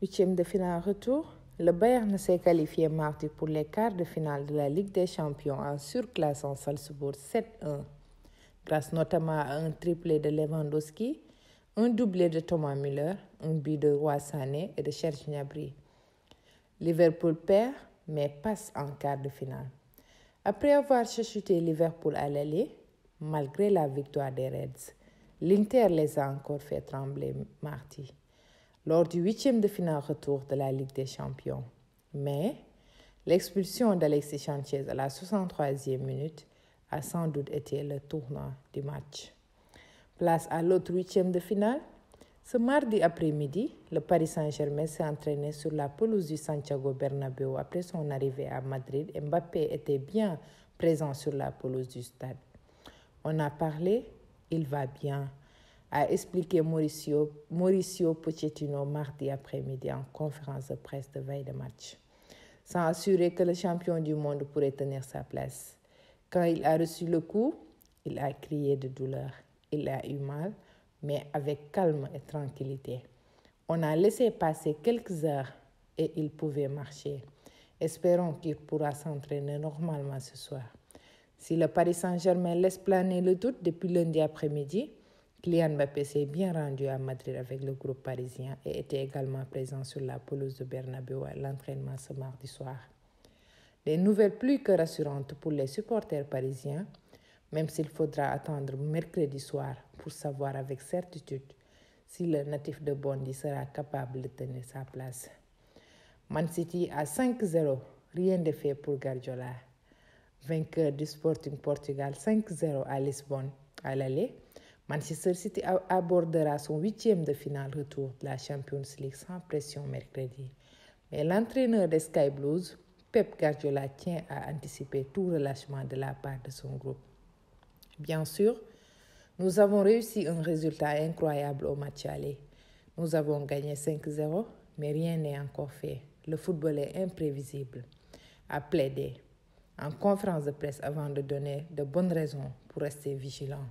Huitième de finale retour, le Bayern s'est qualifié mardi pour les quarts de finale de la Ligue des Champions en surclassant Salzbourg 7-1, grâce notamment à un triplé de Lewandowski, un doublé de Thomas Müller, un but de Roi Sané et de Serge Gnabry. Liverpool perd, mais passe en quart de finale. Après avoir chuchoté Liverpool à l'aller, malgré la victoire des Reds, l'Inter les a encore fait trembler mardi, lors du huitième de finale retour de la Ligue des Champions. Mais l'expulsion d'Alexis Sanchez à la 63e minute a sans doute été le tournant du match. Place à l'autre huitième de finale. Ce mardi après-midi, le Paris Saint-Germain s'est entraîné sur la pelouse du Santiago Bernabéu après son arrivée à Madrid. Mbappé était bien présent sur la pelouse du stade. On a parlé, il va bien, a expliqué Mauricio Pochettino mardi après-midi en conférence de presse de veille de match, sans assurer que le champion du monde pourrait tenir sa place. Quand il a reçu le coup, il a crié de douleur. Il a eu mal, mais avec calme et tranquillité. On a laissé passer quelques heures et il pouvait marcher. Espérons qu'il pourra s'entraîner normalement ce soir. Si le Paris Saint-Germain laisse planer le doute depuis lundi après-midi, Kylian Mbappé s'est bien rendu à Madrid avec le groupe parisien et était également présent sur la pelouse de Bernabéu à l'entraînement ce mardi soir. Des nouvelles plus que rassurantes pour les supporters parisiens, même s'il faudra attendre mercredi soir pour savoir avec certitude si le natif de Bondy sera capable de tenir sa place. Man City à 5-0, rien de fait pour Guardiola. Vainqueur du Sporting Portugal 5-0 à Lisbonne à l'aller, Manchester City abordera son huitième de finale retour de la Champions League sans pression mercredi. Mais l'entraîneur des Sky Blues, Pep Guardiola, tient à anticiper tout relâchement de la part de son groupe. Bien sûr, nous avons réussi un résultat incroyable au match aller. Nous avons gagné 5-0, mais rien n'est encore fait. Le football est imprévisible, a plaidé en conférence de presse avant de donner de bonnes raisons pour rester vigilant.